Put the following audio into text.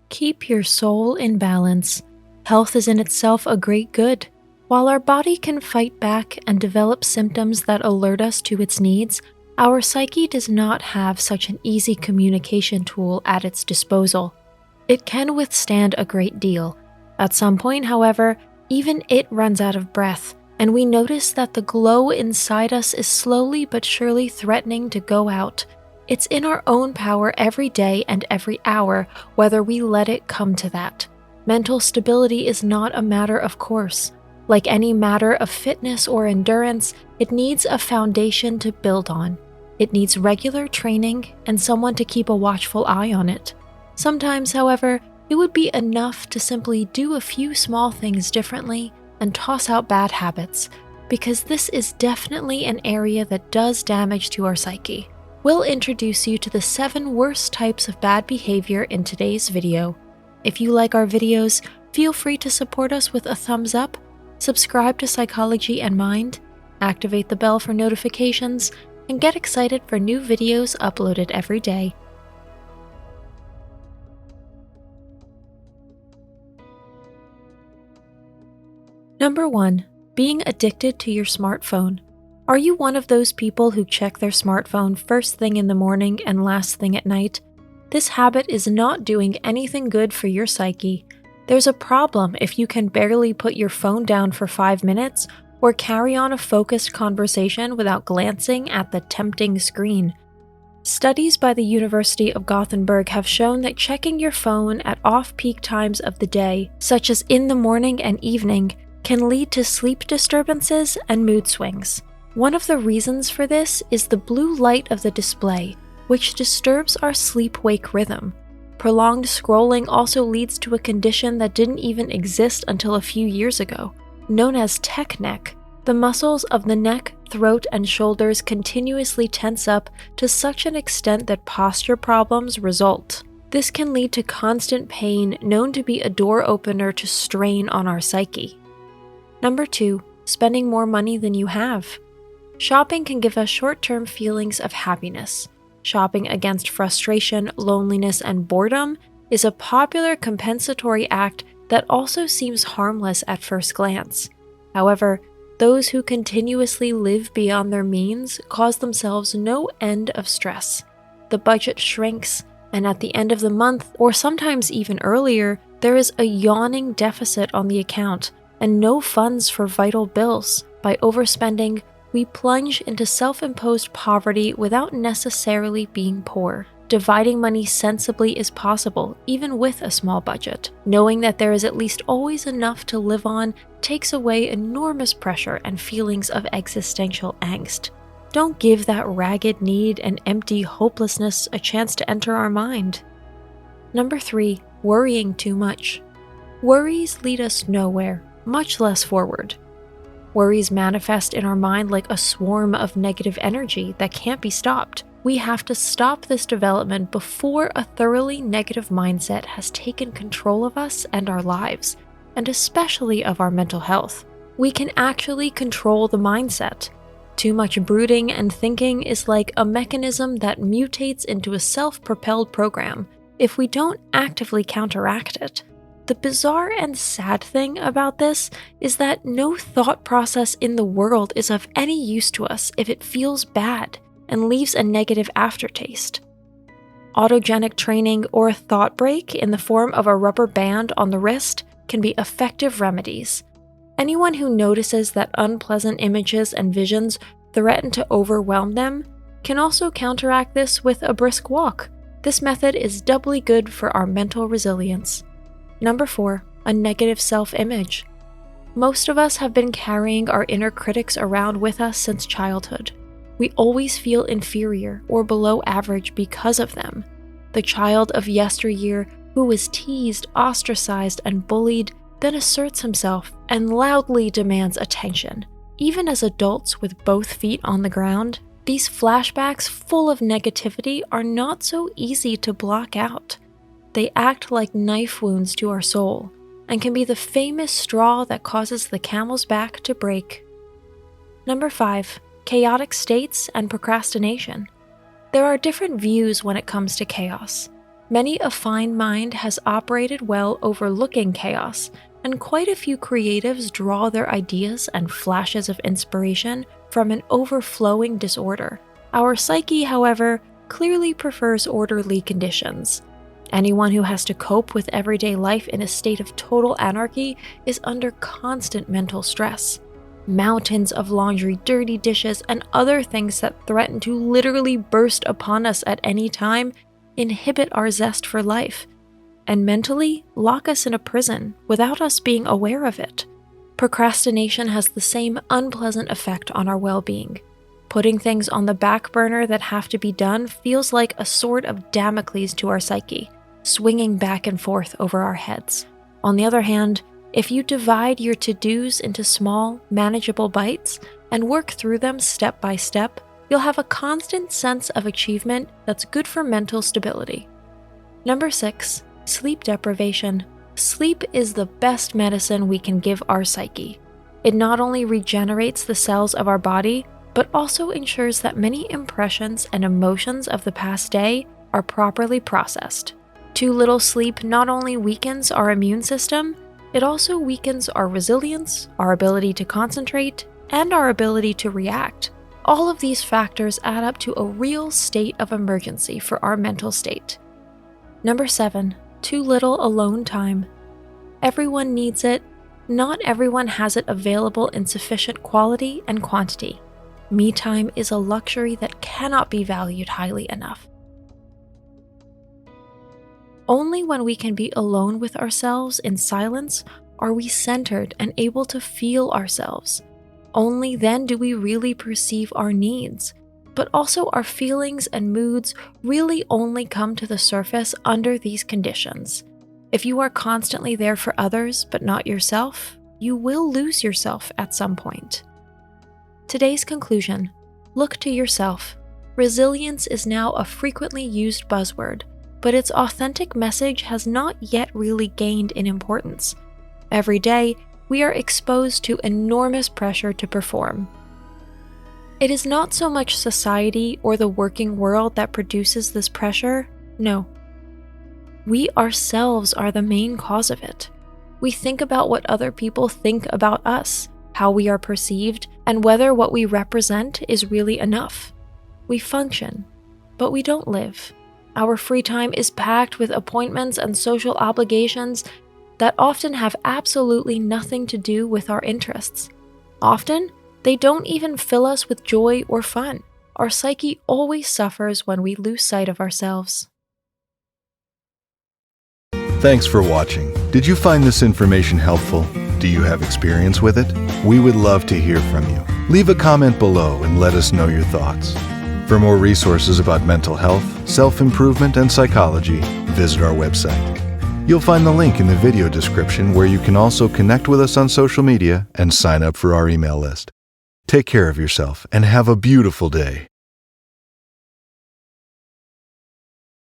Keep your soul in balance. Health is in itself a great good. While our body can fight back and develop symptoms that alert us to its needs, our psyche does not have such an easy communication tool at its disposal. It can withstand a great deal. At some point, however, even it runs out of breath, and we notice that the glow inside us is slowly but surely threatening to go out. It's in our own power every day and every hour, whether we let it come to that. Mental stability is not a matter of course. Like any matter of fitness or endurance, it needs a foundation to build on. It needs regular training and someone to keep a watchful eye on it. Sometimes, however, it would be enough to simply do a few small things differently and toss out bad habits, because this is definitely an area that does damage to our psyche. We'll introduce you to the 7 worst types of bad behavior in today's video. If you like our videos, feel free to support us with a thumbs up, subscribe to Psychology and Mind, activate the bell for notifications, and get excited for new videos uploaded every day. Number 1. Being addicted to your smartphone. Are you one of those people who check their smartphone first thing in the morning and last thing at night? This habit is not doing anything good for your psyche. There's a problem if you can barely put your phone down for 5 minutes or carry on a focused conversation without glancing at the tempting screen. Studies by the University of Gothenburg have shown that checking your phone at off-peak times of the day, such as in the morning and evening, can lead to sleep disturbances and mood swings. One of the reasons for this is the blue light of the display, which disturbs our sleep-wake rhythm. Prolonged scrolling also leads to a condition that didn't even exist until a few years ago, known as tech neck. The muscles of the neck, throat, and shoulders continuously tense up to such an extent that posture problems result. This can lead to constant pain, known to be a door opener to strain on our psyche. Number 2. Spending more money than you have. Shopping can give us short-term feelings of happiness. Shopping against frustration, loneliness, and boredom is a popular compensatory act that also seems harmless at first glance. However, those who continuously live beyond their means cause themselves no end of stress. The budget shrinks, and at the end of the month, or sometimes even earlier, there is a yawning deficit on the account and no funds for vital bills. By overspending, we plunge into self-imposed poverty without necessarily being poor. Dividing money sensibly is possible, even with a small budget. Knowing that there is at least always enough to live on takes away enormous pressure and feelings of existential angst. Don't give that ragged need and empty hopelessness a chance to enter our mind. Number 3. Worrying too much. Worries lead us nowhere, much less forward. Worries manifest in our mind like a swarm of negative energy that can't be stopped. We have to stop this development before a thoroughly negative mindset has taken control of us and our lives, and especially of our mental health. We can actually control the mindset. Too much brooding and thinking is like a mechanism that mutates into a self-propelled program if we don't actively counteract it. The bizarre and sad thing about this is that no thought process in the world is of any use to us if it feels bad and leaves a negative aftertaste. Autogenic training or a thought break in the form of a rubber band on the wrist can be effective remedies. Anyone who notices that unpleasant images and visions threaten to overwhelm them can also counteract this with a brisk walk. This method is doubly good for our mental resilience. Number 4. A negative self-image. Most of us have been carrying our inner critics around with us since childhood. We always feel inferior or below average because of them. The child of yesteryear who was teased, ostracized, and bullied then asserts himself and loudly demands attention. Even as adults with both feet on the ground, these flashbacks full of negativity are not so easy to block out. They act like knife wounds to our soul, and can be the famous straw that causes the camel's back to break. Number 5. Chaotic states and procrastination. There are different views when it comes to chaos. Many a fine mind has operated well overlooking chaos, and quite a few creatives draw their ideas and flashes of inspiration from an overflowing disorder. Our psyche, however, clearly prefers orderly conditions. Anyone who has to cope with everyday life in a state of total anarchy is under constant mental stress. Mountains of laundry, dirty dishes, and other things that threaten to literally burst upon us at any time inhibit our zest for life, and mentally lock us in a prison without us being aware of it. Procrastination has the same unpleasant effect on our well-being. Putting things on the back burner that have to be done feels like a sword of Damocles to our psyche, swinging back and forth over our heads. On the other hand, if you divide your to-dos into small, manageable bites and work through them step by step, you'll have a constant sense of achievement that's good for mental stability. Number 6, sleep deprivation. Sleep is the best medicine we can give our psyche. It not only regenerates the cells of our body, but also ensures that many impressions and emotions of the past day are properly processed. Too little sleep not only weakens our immune system, it also weakens our resilience, our ability to concentrate, and our ability to react. All of these factors add up to a real state of emergency for our mental state. Number 7, too little alone time. Everyone needs it. Not everyone has it available in sufficient quality and quantity. Me time is a luxury that cannot be valued highly enough. Only when we can be alone with ourselves in silence are we centered and able to feel ourselves. Only then do we really perceive our needs, but also our feelings and moods really only come to the surface under these conditions. If you are constantly there for others but not yourself, you will lose yourself at some point. Today's conclusion: look to yourself. Resilience is now a frequently used buzzword, but its authentic message has not yet really gained in importance. Every day, we are exposed to enormous pressure to perform. It is not so much society or the working world that produces this pressure, no. We ourselves are the main cause of it. We think about what other people think about us, how we are perceived, and whether what we represent is really enough. We function, but we don't live. Our free time is packed with appointments and social obligations that often have absolutely nothing to do with our interests. Often, they don't even fill us with joy or fun. Our psyche always suffers when we lose sight of ourselves. Thanks for watching. Did you find this information helpful? Do you have experience with it? We would love to hear from you. Leave a comment below and let us know your thoughts. For more resources about mental health, self-improvement, and psychology, visit our website. You'll find the link in the video description where you can also connect with us on social media and sign up for our email list. Take care of yourself and have a beautiful day.